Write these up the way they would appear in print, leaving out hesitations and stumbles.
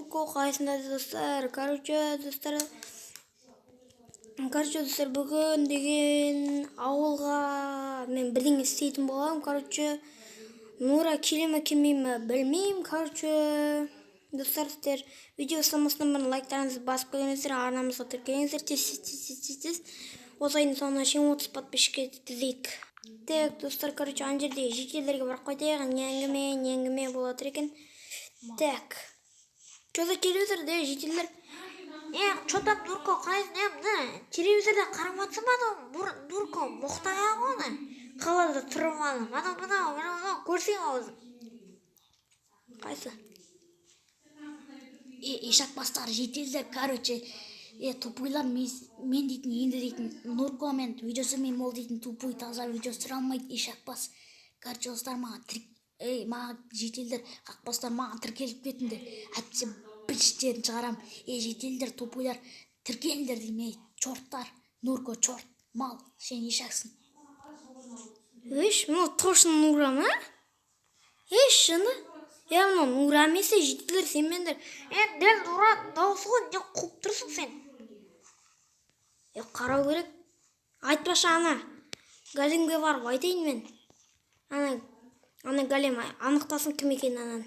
Нурко, қайсында достар? Достар, бүгін деген ауылға мен бірдеңе істейтін болам. Нура келе ме келмей ме білмеймін. Достар, сіздер видео салмасынан бұрын лайктарыңызды басып қойыңыздар, арнамызға тіркеліңіздер. Тез. Осы айдың соңына шейін 30 подписчикке тізейік. Так, достар, ана жерде жителерге барып қойдық. Не әңгіме болады екен. Так. Что-то телевизорда жителер. Что там Нурко, қайсың? Телевизорда қарап жатсың ба? Нурко мұқтая ғой. Қалада тұрып алып. Мынау көрсең аузын. Қайсы? Ешақбастар жителдер, тупуйлар мен дейтін, енді дейтін, Нурко мен видеосы мен мол дейтін тупуй таза видео сұра алмайды. Ешақбас. Достар маған жителдер, қақбастар маған тіркеліп кетіңдер. Әйтсе біліштерін шығарам. Жителдер, тупуйлар тіркеліңдер деймей. Чорттар, Нурко чорт, мал, сен ешақсың. Мынау точно Нура ма? Шыны? Мынау Нура емесе жителер сенмендер. Дәл Нура дауысы ғой, не қуып тұрсың сен? Қарау керек. Айтпашы ана. Галимге барып айтайын мен. Ана Галим анықтасын кім екен анан.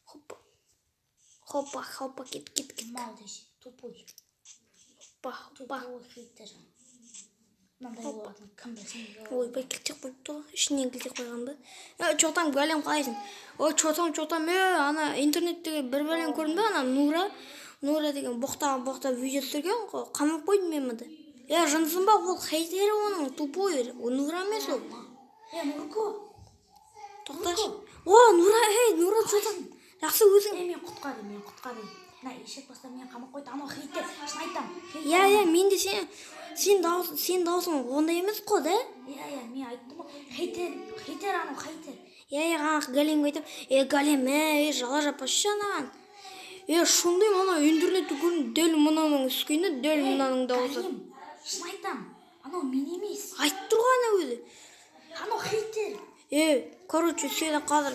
Хоппа, кет. Мал дейсі, тупуй. Хоппа. Мынандай болатын кім білсін. Ойбай, кілтек қойыпты ғой. Ішінен кілтек қойған ба? Чотам, Галим қайсың? Чотам, ана интернеттегі бір бәлен көрдің бе? Ана Нура деген боқта видео түсірген ғой. Қамап қойдым мен мұнда. Жындысың ба? Ол хейтері оның, тупой. Нура емес ол. Нурко. Тоқташы. Нура чотам. Жақсы өзің. Мен құтқады. Ешақбастар мен қамап қойды. Анау хейтер, шын айтам. Мен де сен даусың ондай емес қой, да? Мен айттым ғой. Хейтер анау хейтер. Ғанақ Галимге айтып, Галим, жала жапашы жанаған. Шындай мана интернетті көрін, дәл мұнаның үскені, дәл мұнаның дауысы. Галим, шын айтам. Анау мен емес. Айтып тұрғаны өзі. Анау хейтер. Сені қазір,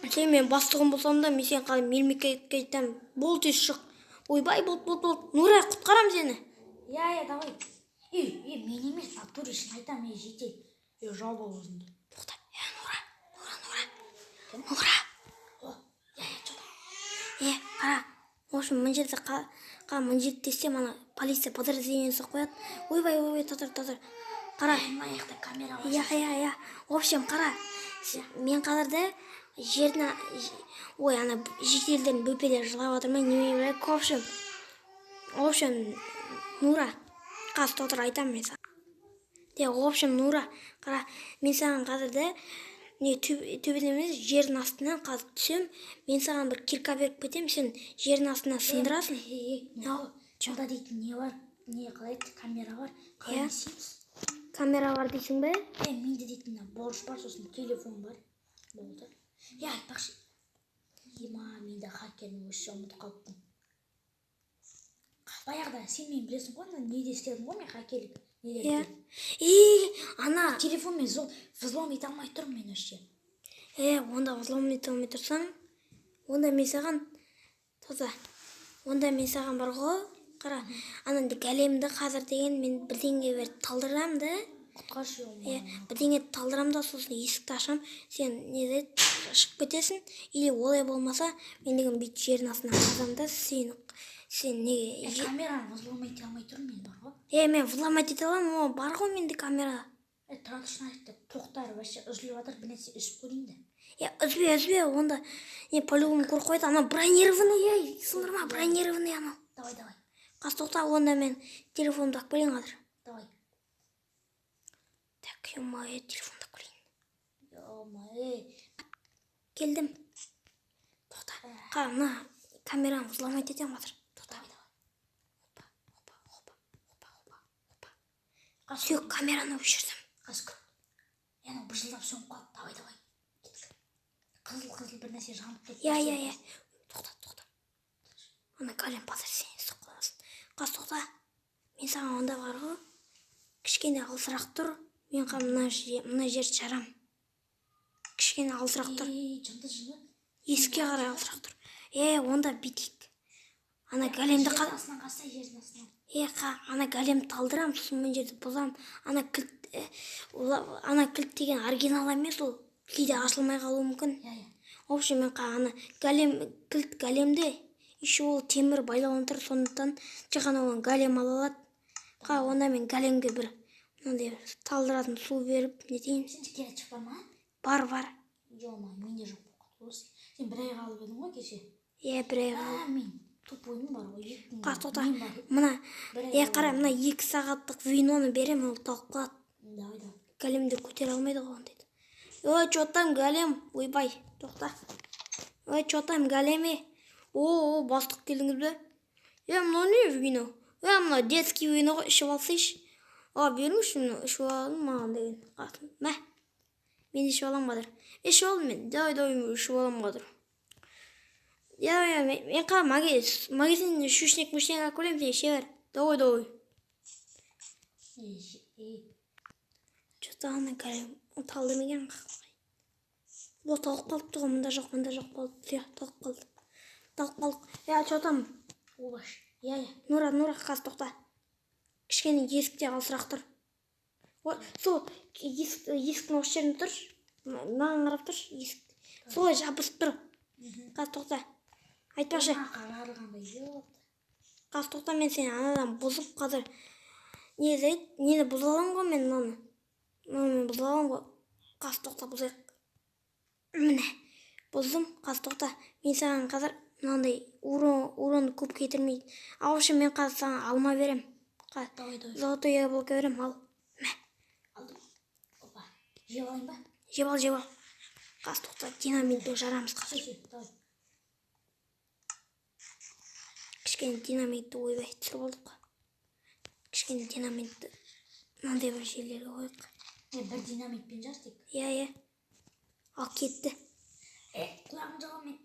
сен мен бастығым болсам да, мен сен қазір мемлекетке айтам. Бол тез шық. Ойбай, бол. Нура, құтқарам сені. Давай. Мен емес, натуре шын айтам, жетел. Жау бол өзіңді. Тоқта, Нура. Қара, общем, мына жерде десем, ана полиция подразделениесі қояды. Ойбай, татыр. Қара. Аяқта камера бар. Общем, қара. Мен қазірді жеріне, ана жителдердің бөпелері жылап отырмай, неме білек. Общем, Нура, қазір татыр айтам мен саған. Нура, қара, мен саған қазірді төбеден емес, жердің астынан қазір түсем, мен саған бір кирка беріп кетем, сен жердің астынан сындырасың. Жолда дейтін не бар, не қалайды, камера бар, қалай есейміз? Камера бар дейсің бе? Менде дейтін борыш бар, сосын телефон бар. Болды. Айтпақшы. Менде хакердің өші ұмытып қалыппын. Баяғыда сен мен білесің ғой, неде істедім ғой мен хакерлік. Ана телефонмен взлом ете алмай тұрмын мен өші. Онда взлом ете алмай тұрсаң, онда мен саған бар ғой, қара, ананды Галимді қазір деген мен бірдеңе беріп талдырам да. Құтқаршы бірдеңе талдырам да, сосын есікті ашам, сен шығып кетесің, или олай болмаса, мен деген бейт жердің астына қазам да, сен неге... Камераны взлом ете алмай тұрмын мен бар ғой. Мен взлом ете аламын, бар ғой менде камера. Тұрады шын айтты, тоқтар, вообще үзіліп жатыр, бір нәрсе үзіп көрейін де. Үзбе, онда по-любому көріп қойды, ана бронированный, сындырма, бронированный анау. Давай. Қас тоқта, онда мен телефонды ақ білейін қазір. Давай. Так, телефонды ақ білейін. Келдім. Тоқта, қана камераны взлом етем қазір. Сүйек камераны өшірдім. Қасқы. Бір жылдап соңып қалды. Давай. Қызыл бір нәрсе жанып кетті. Тоқта. Ана Галим пазар сен соқ қаласын. Қас тоқта. Мен саған онда бар ғой. Кішкене алысырақ тұр. Мен мына жер жарам. Кішкене алысырақ тұр. Жынды. Есікке қарай алысырақ тұр. Онда бүйтейік. Ана големді Жердің астынан қастай, жердің астынан. ана големді талдырам, сосын мына жерді бұзам. Ана кілт деген оригинал емес, ол кейде ашылмай қалуы мүмкін. В общем, мен ана кілт големде, еще ол темір байлауын тұр, сондықтан жаңа оған голем ала алады. Онда мен големге бір мынандай талдыратын су беріп, не дейін? Сенде керечік бар ма? Бар. Жома, менде жоқ. Сен бір ай қалып едің ғой кеше? Бір ай қалып. Мен тупойым бар ғой. Тоқта. Мына, қара, мына 2 сағаттық виноны берем, ол тоқып қалады. Давай. Големді көтере алмайды ғой дейді. Чё там, голем? Ойбай, тоқта. Чё там, големе? Бастық келдіңіз бе? Мына не вино? Мына детский вино ғой, ішіп алсайшы. Беріңізші мына, ішіп алым маған деген. Мә, мен ішіп алам қадыр. Ішіп алым мен, давай, ішіп алам қадыр. Мен қа магазин шушник алып көрем, сен іше бер. Давай. Что-то ана голем талдырмеген қақпай. Бұл тоқып қалыпты ғой, мұнда жоқ болды. Тоқып қалдық. Что там? Обаш. Нұра, қаз тоқта. Кішкене есікте қалсырақ тұр. Сол есіктің осы жерінде тұр. Маған қарап тұр, есік. Солай жабысып тұр. Қаз тоқта. Айтпашы. Қаз тоқта, мен сені анадан бұзып қазір. Нені бұзалам ғой мен мынаны. Мен бұзалам ғой. Қаз тоқта бұзайық. Міне. Бұздым, қаз тоқта. Мен саған қазір мынандай уронды көп кетірмейді. Аушы мен қазір саған алма берем. Золотой яблоко берем, ал. Мә. Алдым. Опа. Жеп алайын ба? Жеп ал. Қаз тоқта, динамитпен жарамыз қазір. Кішкене динамитті ойбай түсіріп алдық. Кішкене динамитті мынандай бір жерлерге қойық. Бір динамитпен жар тек. Ал кетті. Құлағым жауа мен.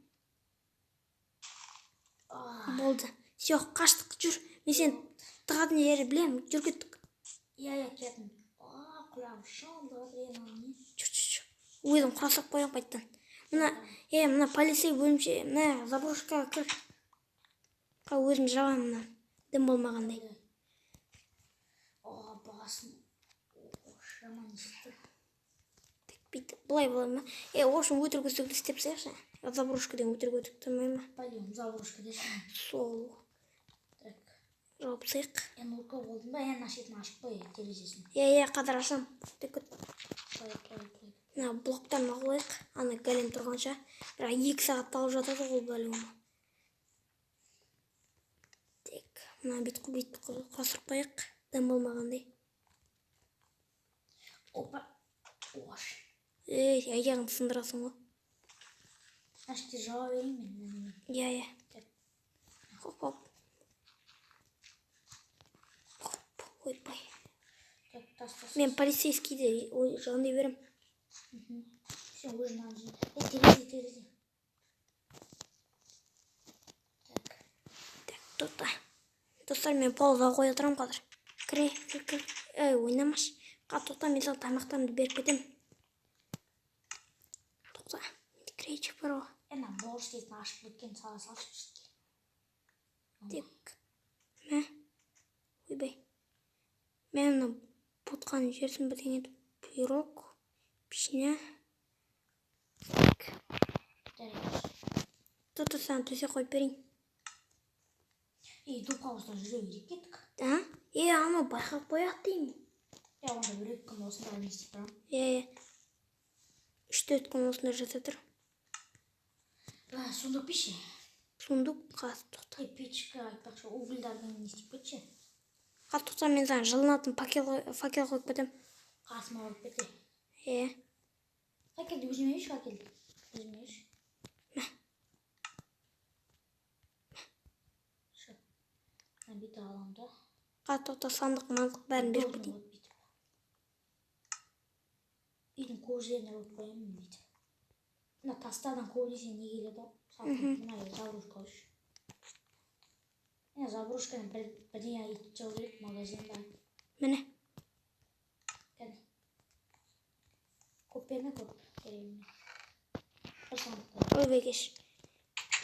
Болды. Все, қаштық, жүр. Мен сен тығатын жері білем, жүр кеттік. Кеттім. Құлағым шалды. Жүр. Өзім құрасақ қояқ байттан. Мына полицей бөлімше, мына заброшкаға кір. Өзім жауам мына. Дым болмағандай. Бағасын. Жаман есікті. Бейті, бұлай болады ма? Оғышын өтірік өтірік істеп sayақшы. Заброшкадан өтірік өтірік тұрмай ма? Пойдем, заброшка десің. Сол. Жауып sayық. Нұрқа болдың ба? Ашетін ашып қой, терезесін. Қазір ашам. Блоктан қойық. Ана голем тұрғанша. 2 сағат алып жатады ғой бәлуі. Мына бет қасырып қойық. Дым болмағандай. Опа. Оғаш. Аяғын сындырасың ғой. Ашты жауа берейін мен. Хоп. Ойбай. Мен полицейскийді жағындай берем. Сен өзін алып терезе. Достар, мен паузаға қоя тұрам қазір. Кір. Ойнамаш. Тоқта, мен саған тамақтарымды беріп кетем. Тоқта, крейчік бар ғой. Борыш дейтін ашып кеткен сала салшып жүрсін. Тек. Мә. Ойбай. Мен бұтқан жерсін бірдеңеді. Пирог. Пішіне. Тоқта, саған төсе қойып берейін. Дұлқауыздан жүре берек кеттік. Ама байқап қояқ деймін. Онда бір 2 күн осында не істеп барам? 3-4 күн осында жата тұр. Сундук пеші? Сундук қаз тоқта. Печкі айтпақшы, угілдардың не істеп кетші? Қаз тоқта, мен саған жылынатын факел қойып кетем. Қасыма қойып кетті. Факелді өзіме еш факелді? Өзіме еш? Мә. Бейті аламда. Қаз тоқта, сандық мандық бәрін беріп кетейін. Үйдің көзеріне өтіп қоямын бейті. Мына тастардан көбінесе не келеді? Мына заброшка өш. Заброшканың бірден етіп жау керек магазинда. Міне. Кәді. Көп берме көп. Кереміне. Ойбай кеш.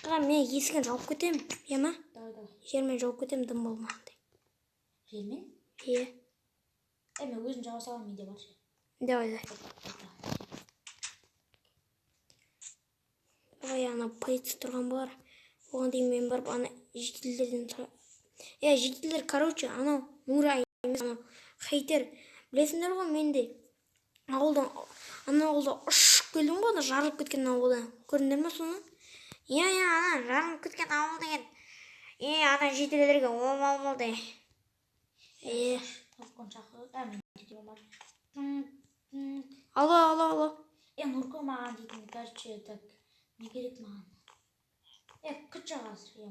Шыға мен есігін жауып кетемін, иә ма? Давай. Жермен жауып кетемін, дым болмағандай. Жермен? Иә. Мен өзім жауа салам, менде бар ше. Давай. Давай, ана полиция тұрған болар. Оған дейін мен барып, ана жителдерден жителдер, короче, анау Нура емес, анау хейтер. Білесіңдер ғой, менде ана ауылда ұшып келдім ғой, ана жарылып кеткен ауылда. Көрдіңдер ме соны? Ана жарылып кеткен ауыл деген. Ана жителдерге ол. Алло. Нұрко маған дейтін, короче, так, не керек маған? Күт жағасыр,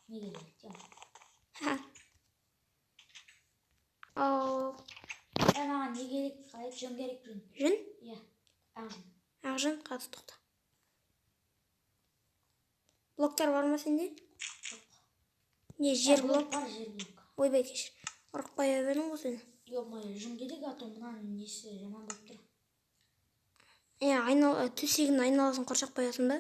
не керек, маған не керек, қалай, жын керек, жын? Жын? Ақ жын. Ақ жын, қазір тоқта. Блоктар бар ма сенде? Не, жер блок? Бар, жер блок. Ойбай, кешір. Ұрықпай өбедің ғой сені. Жын керек, ато мұнан несі жаман болып тұр. Төсегін айналасын қоршақ қоясың ба?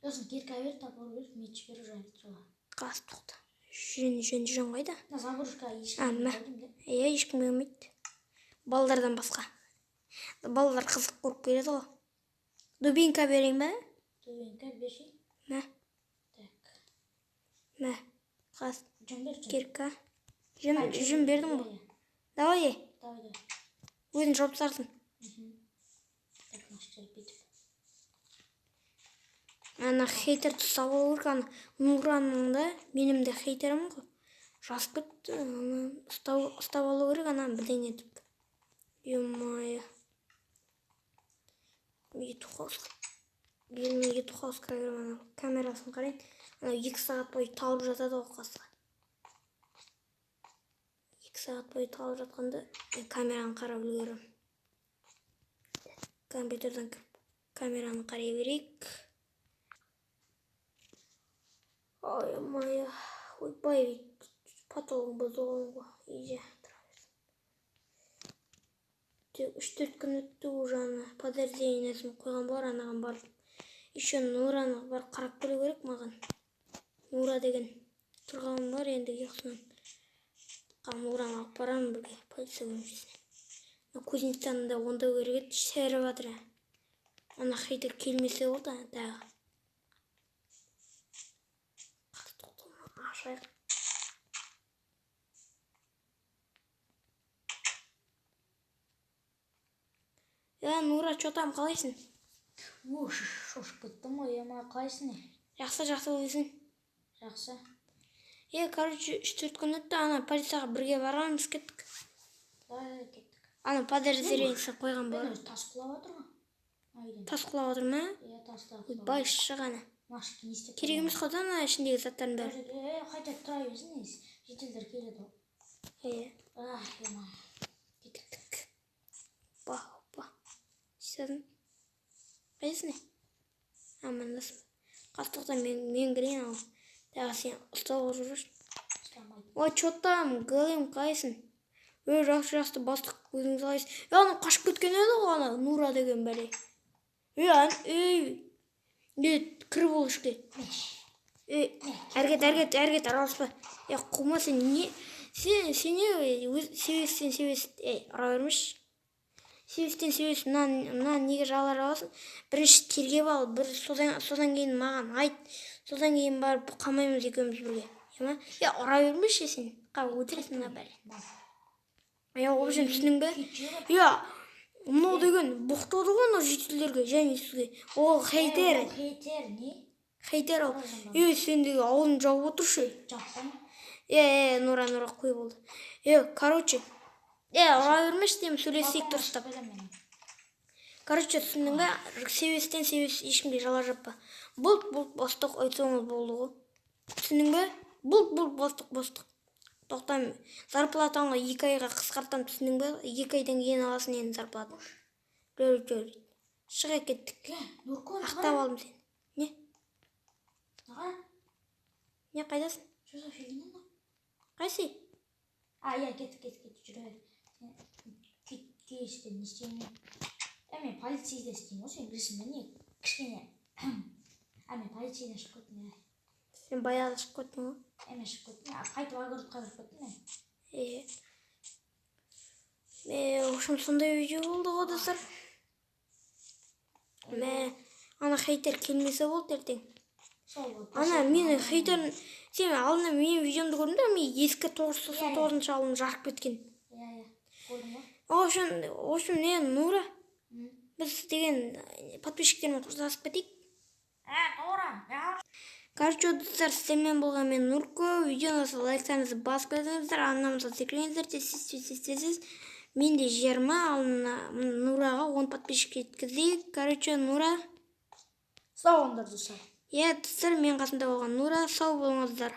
Сосын керка бер, тапыр бер, меч бер, жайлы тұра. Қазір тоқта. Жөн қайда? Заборушка ешкім келмейді. Ешкім келмейді. Балдардан басқа. Балдар қызық көріп келеді ғой. Дубинка берейін ба? Дубинка берші. Мә. Мә. Қаз. Жын бер, жын. Керка. Жын бердің ғой. Давай. Өзін жауып тастарсың. Ана хейтер тұстап алу керек, ана Нураның да, менің де хейтерім ғой. Жасып кетті, ұстап алу керек, ана бірден етіп. Ё-моё. Етухаусқа беріп, ана камерасын қарайын. Ана 2 сағат бойы талып жатады ғой қасқа. 2 сағат бойы талып жатқанда камераны қарап үлгерім. Компьютерден кіріп, камераны қарай берейік. Ой-моё, ойбай, потолығын бұзылған ғой, иже тұра берсін. 3-4 күн өтті уже ана подтверждениесін қойған болар, анаған барып. Еще Нураны бар қарап келу керек маған. Нура деген тұрған бар енді яқсынан. Нураны алып барамын бірге полиция бөлімшесіне. Кузнецанында онда керек еді, шәріп жатыр. Ана хейтер келмесе болды дағы. Ашайық. Нура, что там, қалайсың? Шошып кеттім ғой, қалайсың не? Жақсы өзің. Жақсы. Короче, 3-4 күн өтті, ана полицияға бірге барғанбыз, кеттік. Кеттік. Ана подтверждениесін қойған болар. Мен тас құлап отыр ғой. Тас құлап отыр ма? Тас құлап. Ойбай, шығаны. Машки не істеп. Керек емес қой ана ішіндегі заттардың бәрі. Қайта тұра берсін, жителдер келеді ғой. Кеттік. Ба. Сіздің? Қайсың не? Амандасың. Қастықтан мен кірейін ал. Дағы сен ұстап жүршін. Ой, что там? Говорим, қайсың? Жақсы бастық өзіңіз қалайсың. Ана қашып кеткен еді ғой ана Нура деген бәле. Кір бол ішке. Әргет, араласпа. Қума сен не? Сен себестен ұра бермеш. Себестен мынаны неге жалар аласың? Бірінші тергеп ал, содан кейін маған айт. Содан кейін барып қамаймыз екеуміз бірге. Ұра бермеш сен. Өтіресің на бәрі. Обжен түсінің бе? Мұнау деген бұқтады ғой ана жителерге, және сізге. Ол хейтер. Хейтер не? Хейтер ол. Сендегі ауылын жауып отыршы. Жаппан? Нура қой болды. Короче, ұра бермеш деймін, сөйлесейік дұрыстап. Короче, түсінің бе? Себестен ешкімге жала жаппа. Бұлт бастық айтсаңыз болды ғой. Түсінің бе? Бұлт бастық. Тоқтам, зарплатаңға 2 айға қысқартам, түсінің бе? 2 айдан кейін аласың енді зарплатын. Жөр. Шыға кеттік. Ақтап алдым сен. Не? Аға? Не, қайдасың? Жоза филінен ба? Қайсы? Кеттік, жүрер. Кейістен не істеймін? Мен полиция іздестеймін, сен білсің бе не? Кішкене Мен полицейден шығып кеттім. Сен баяғыда шығып кеттің ғой. Мен шығып кеттім. Қайтып огородқа кіріп кеттім мен. В общем, сондай видео болды ғой достар. Ана хейтер келмесе болды ертең. Ана мені хейтер, сен алдында менің видеомды көрдің да, мен ескі 999 алым жарып кеткен. Көрдің ғой? В общем, не, Нура, біз деген подписчиктермен қоштасып кетейік. Нура, Короче, достар, сіздермен болған мен Нурко. Видеоны лайктарыңызды басып кетіңіздер, анамызға секіріңіздер, тез. Мен де 20, ал Нураға 10 подписчик жеткізейік. Короче, Нура. Сау болыңдар достар. Достар, мен қасымда болған Нура, сау болыңыздар.